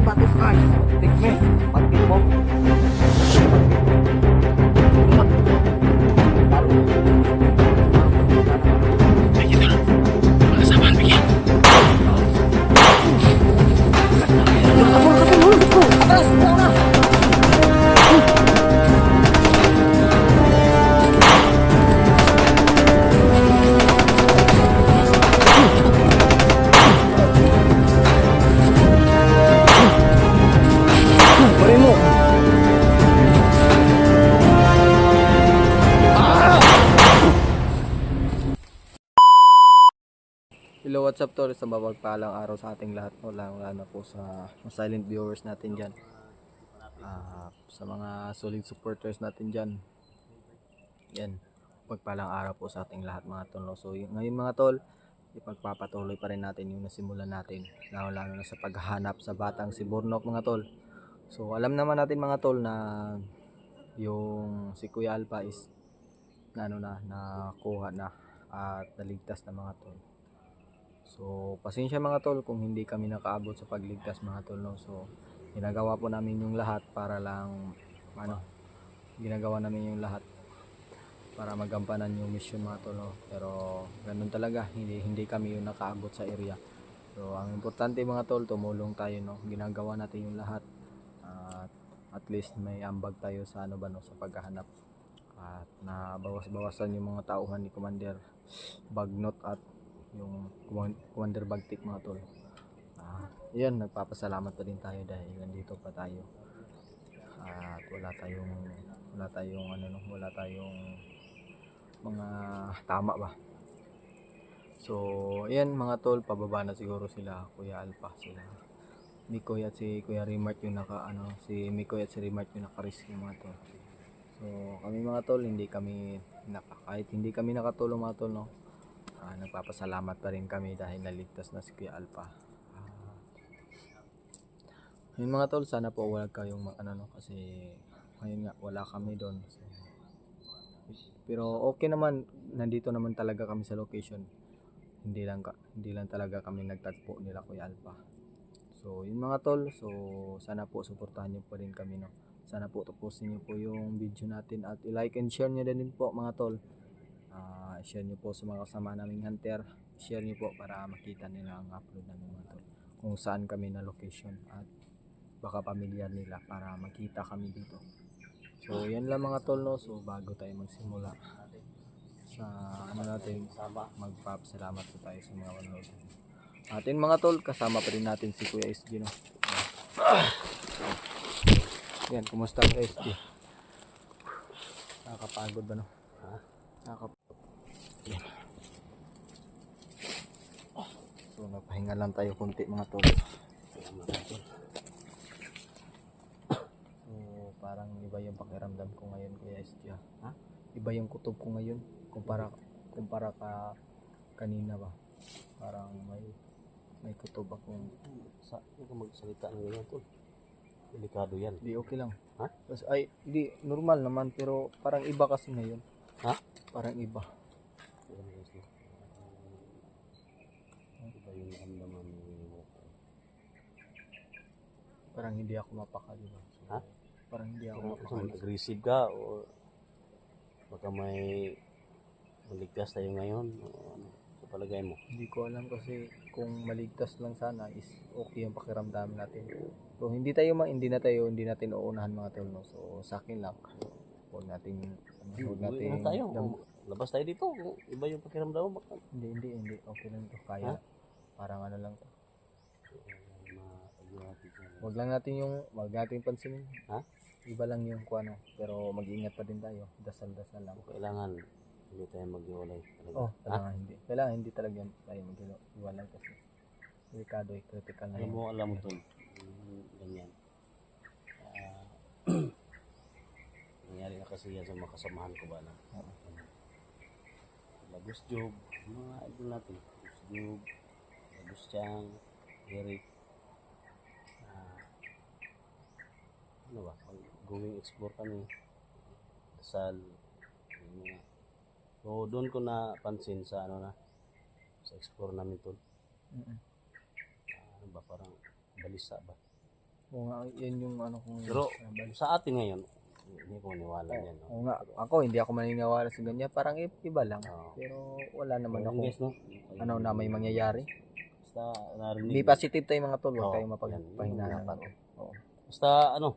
batik ay. Batik me. Batik mo. Hello, what's up tol? Isang mapagpalang araw sa ating lahat. Lalo po sa silent viewers natin dyan. Sa mga solid supporters natin dyan. Yan, pagpalang araw po sa ating lahat mga tol. So ngayon mga tol, ipagpapatuloy pa rin natin yung nasimulan natin. Lalo na sa paghahanap sa batang si Bornok mga tol. So alam naman natin mga tol na yung si Kuya Alpha is nakuha na at naligtas na mga tol. So, pasensya mga tol kung hindi kami nakaabot sa pagligtas mga tol, no? So, ginagawa po namin yung lahat para lang ginagawa namin yung lahat para magampanan yung mission mga tol, no? Pero ganun talaga, hindi kami yung nakaabot sa area. So, ang importante mga tol, tumulong tayo, no? Ginagawa natin yung lahat. At least may ambag tayo sa sa paghahanap. At nabawas-bawasan yung mga tauhan ni Commander Bagnot at yung Commander Bagtik mga tol. Yan, nagpapasalamat pa din tayo dahil nandito pa tayo at wala tayong mga tama ba. So yan mga tol, pababa na siguro sila Kuya Alpha, sila Mikoy at si Kuya Rimart yung si Mikoy at si Rimart yung naka-rescue mga tol. So kami mga tol, kahit hindi kami nakatulong mga tol, no, nagpapasalamat pa rin kami dahil naligtas na si Kuya Alpha. Yung mga tol, sana po wala kayong kasi ngayon nga wala kami doon. So, pero okay naman, nandito naman talaga kami sa location. Hindi lang talaga kami nagtagpo nila Kuya Alpha. So yun mga tol, so sana po suportahan niyo pa rin kami, no. Sana po tapusin niyo po yung video natin at i-like and share niyo din po mga tol. Share nyo po sa mga kasama naming hunter, share nyo po para makita nila ang upload namin mga tol, kung saan kami na location at baka pamilyar nila para makita kami dito. So yan lang mga tol, no. So bago tayo magsimula sa natin, magpapasalamat po tayo sa mga manonood atin mga tol. Kasama pa rin natin si Kuya SG, no. Yan, kumusta ang SG? Nakakapagod ba, no? Yan. So napahinga lang tayo kunti mga tol. So parang iba yung pakiramdam ko ngayon Kuya SG, ha? Iba yung kutob ko ngayon kumpara ka kanina ba. Parang may kutob akong magsalita ng ganyan tol. Delikado yan. di okay lang. Ha? Ay, di normal naman pero parang iba kasi ngayon. Ha? Parang iba. Iba yung ramdaman mo. Parang hindi ako mapakali ba. So, ha? Parang hindi ako mapakali. Aggressive ka o baka may maligtas tayo ngayon sa palagay mo? Hindi ko alam kasi kung maligtas lang sana is okay yung pakiramdam natin. So hindi natin uunahan mga tol, no. So sa akin lang, huwag natin labas tayo dito. Iba yung pakiramdam mo baka. Hindi okay lang to, kaya. Parang lang to. Wag natin pansinin. Ha? Iba lang yung pero mag-ingat pa din tayo. Dasal-dasal lang. Kailangan hindi tayo maghiwalay. Kailangan hindi talaga tayo maghiwalay kasi delikado, critical na yun. Alam mo tol, ganyan. Nangyari na kasi yan sa mga kasamahan ko ba na. Lagos Job, mga idol natin. Lagos Job, Lagos Chang, Eric. Going explore kami. Dasal. So doon ko napansin sa sa explore namin tol. Parang balisa ba? Oo nga, yan yung ano kung... Pero sa atin ngayon, hindi ko maniwala yan. No? Oo nga, ako hindi ako maniniwala sa ganyan. Parang iba lang. Oo. Pero wala naman Ayun, ako guys, no? ano na may mangyayari. Basta narinig. Hindi positive tayo mga tol. Huwag Oo, kayong yan. mapagpahinaan. Oo. Basta ano,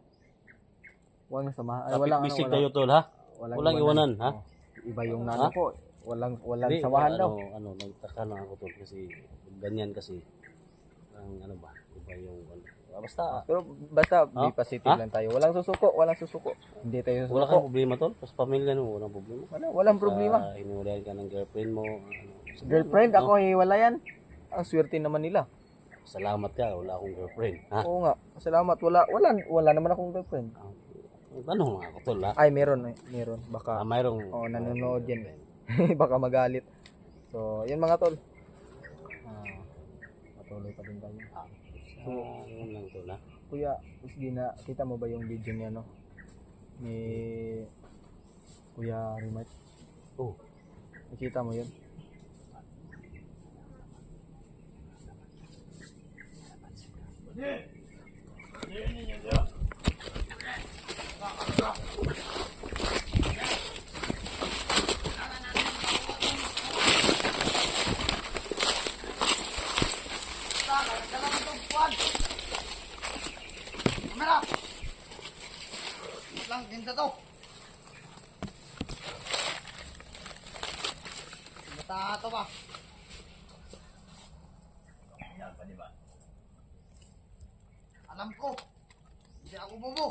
Walang sama. Ay, kapit walang bisig tayo tol ha? Walang iwanan ha? Oo. Iba yung Ha? nano po. Walang Hindi, samahan daw. nagtaka lang ako tol kasi ganyan kasi ang ano ba, iba yung ano. Basta Pero basta be Ha? positive lang tayo. Walang susuko. Hindi tayo wala susuko. kang problema tol, sa pamilya mo walang problema. Walang problema. Hinuulayan ka ng girlfriend mo. Girlfriend, no? ako hiwalayan. Ang swerte naman nila. Salamat ka, wala akong girlfriend. Ha? Oo nga. Salamat. Wala naman akong girlfriend. Tanong nga ako tol ha? Ay, meron. Baka Mayroong nanonood yan. Baka magalit. So, yun mga tol. Patuloy pa din tayo. Yun lang tol ha? Kuya, kita mo ba yung video niya, no? Ni Kuya Rimat? Oh. Nakita mo yun? Lang tinta to. Bata to ba? Yan pa di ba? Alam ko. Hindi ako bobo.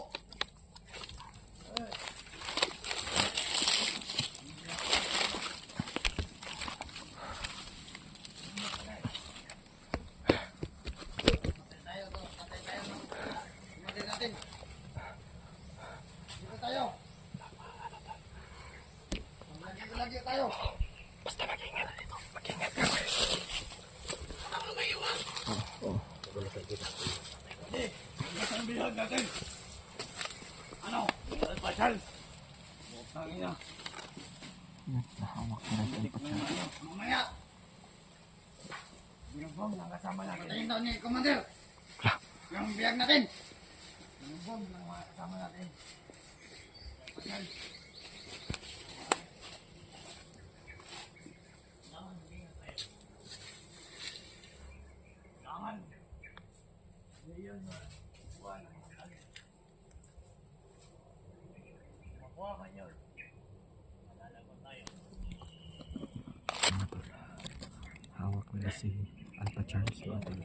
Lagi tayo. Basta mag-ingat dito. Mag-ingat ka. Ano kayo ha? Oo. Ang bihag natin. Ano? Alpasal. Bukang ina. Nahawak na rin pa. Mamaya. Uniform lang kasama natin. Patayin daw ni Commander. Yung bihag natin. Uniform lang kasama natin. Alpasal. Hawak nila si Alpha Charles natin.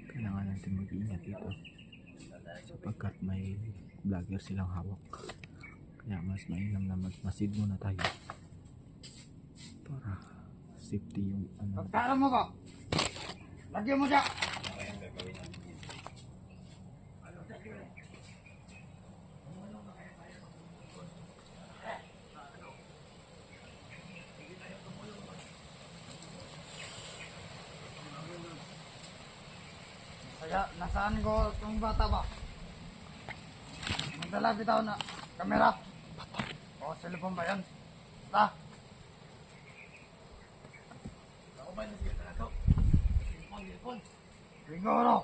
Kailangan natin mag-iingat dito sapagkat may vlogger silang hawak. Kaya mas mainam na magmasid muna tayo para safety yung ano. Pagkara mo ba? Lagyan mo siya. Kaya nasaan ko itong bata ba? Magdala bitaw na kamera. O cellphone ba yan? Basta. Ako ba nasiya na ito? Cellphone. Siguro.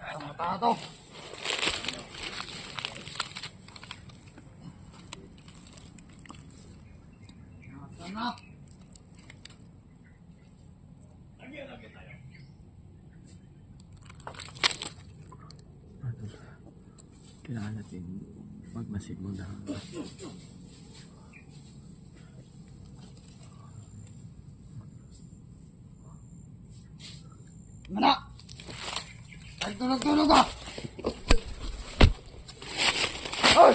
Ang mata to. Nasaan na? Kailangan natin magmasid muna. Mana? Ay, tulog-tulog ka! Ay!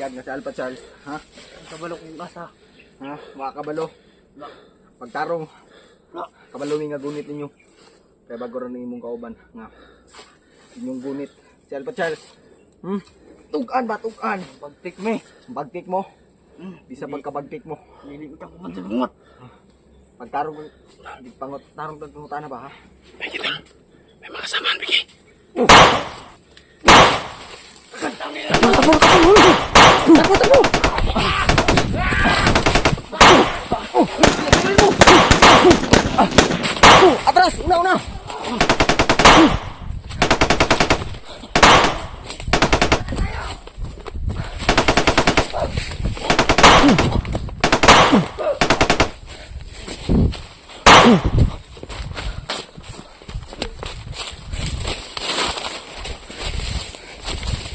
biyag nga si Alpha Charles. Ha? Kabalo kong basa. Ha? Mga kabalo. Pagtarong. Kabalo ni nga gunit ninyo. Kaya bago rin imong kauban. Nga. Inyong gunit. Si Alpha Charles. Tugan ba? Tugan. Bagtik me. Bagtik mo. Di sa pagkabagtik mo. Nilimutan ko man sa bungot. Pagtarong ko. Di pangot. Tarong pangutan na ba ha? May mga samaan, Bigay. Atras! Una!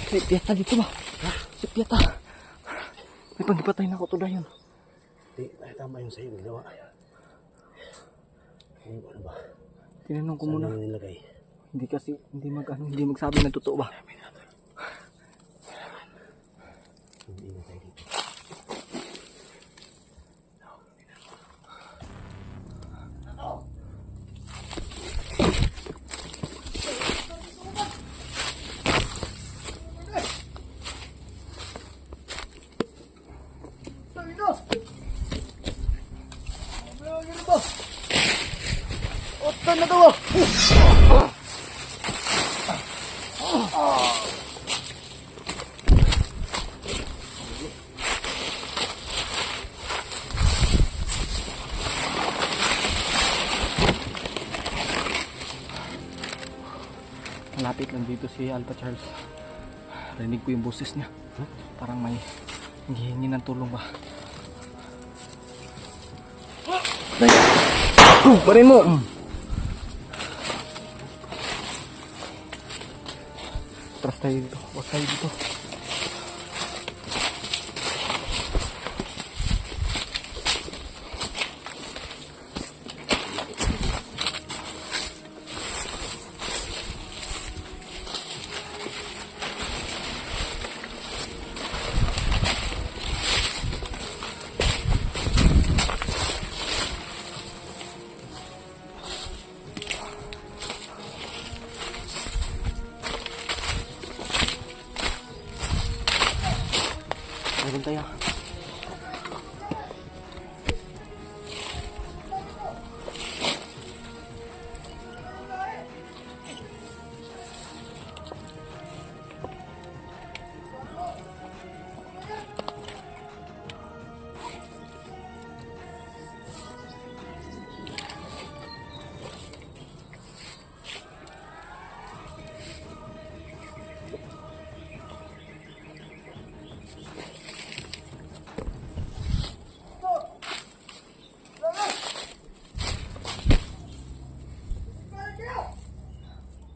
Si Pieta dito ba? Si Pieta. May panggipatay na ako to dayon. Di, ay tama yung sa'yo, ginawa. Ano ba? Tinanong ko Saan muna. mo nilagay? Hindi kasi, hindi magsabi na totoo ba? Hindi na tayo dito. Otan na to! Malapit lang dito si Alpha Charles. Rinig ko yung boses niya. Parang may hinihingi ng tulong ba? Barin mo! Atras tayo dito. Huwag tayo dito. Meron tayo.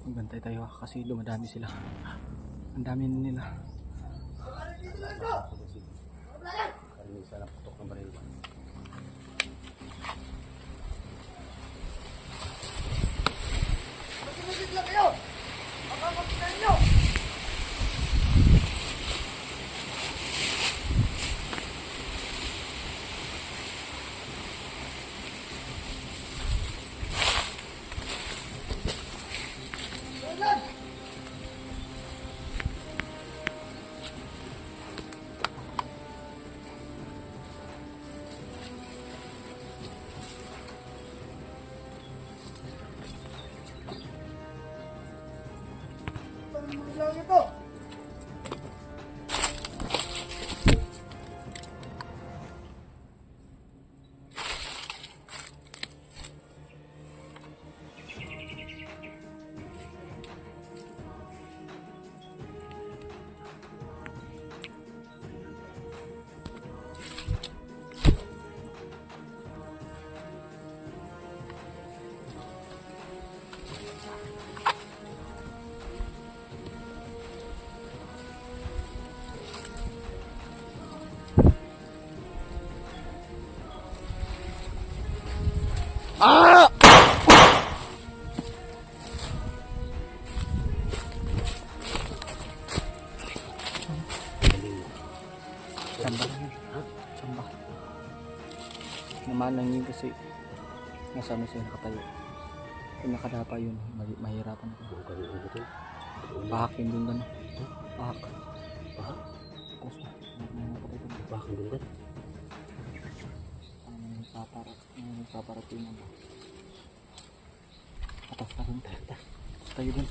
Magbantay tayo kasi dumadami sila. Ang dami nila. Karinig sana putok ng baril. kasi nasa ano siya nakatayo. Kung nakadapa yun, mahirapan ko. Bukan yung ano to. Pahakin din gano'n. Pahak. Pahak? Tapos na. Bakit doon ka? Paparating mo. Atas na rin. Tayo dun.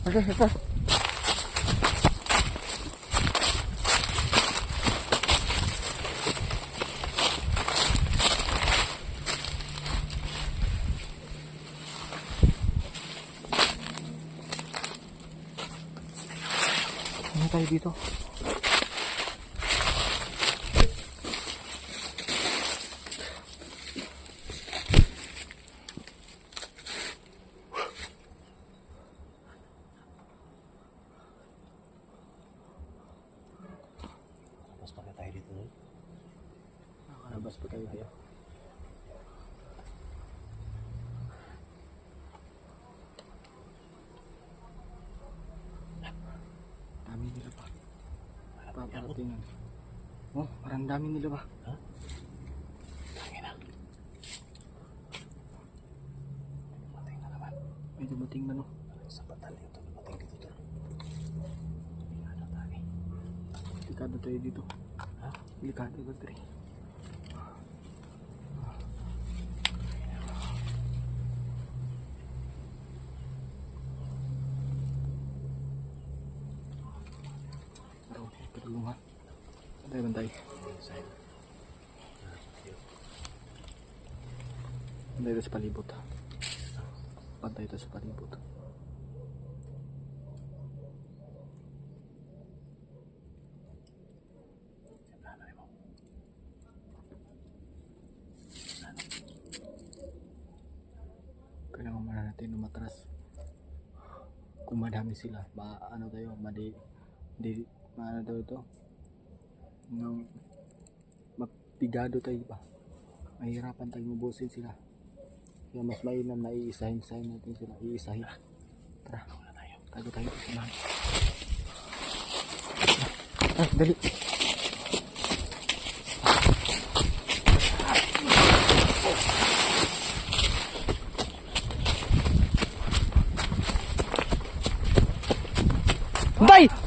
Okay, ito. Ano tayo dito? Tapos pala tayo dito nun. Nakalabas pa tayo dito. Dami nila pa. Paparating. Oh, parang dami nila ba? Ha? Tangin na. Dumating na naman. May dumating man oh. Sa batalyon to. Dumating dito to. Ano tayo? Delikado tayo dito. Ha? Delikado ba tayo? Perlungan. Bantay. Bantay ito sa palibot. Bantay ito sa palibot. Kailangan muna natin umatras. Kung madami sila, ano tayo, ano daw ito? Nung mapigado tayo ba? Mahirapan tayo mabusin sila. Kaya mas mainam na iisahin natin sila. Iisahin. Tara, tago tayo. Dali. Bye!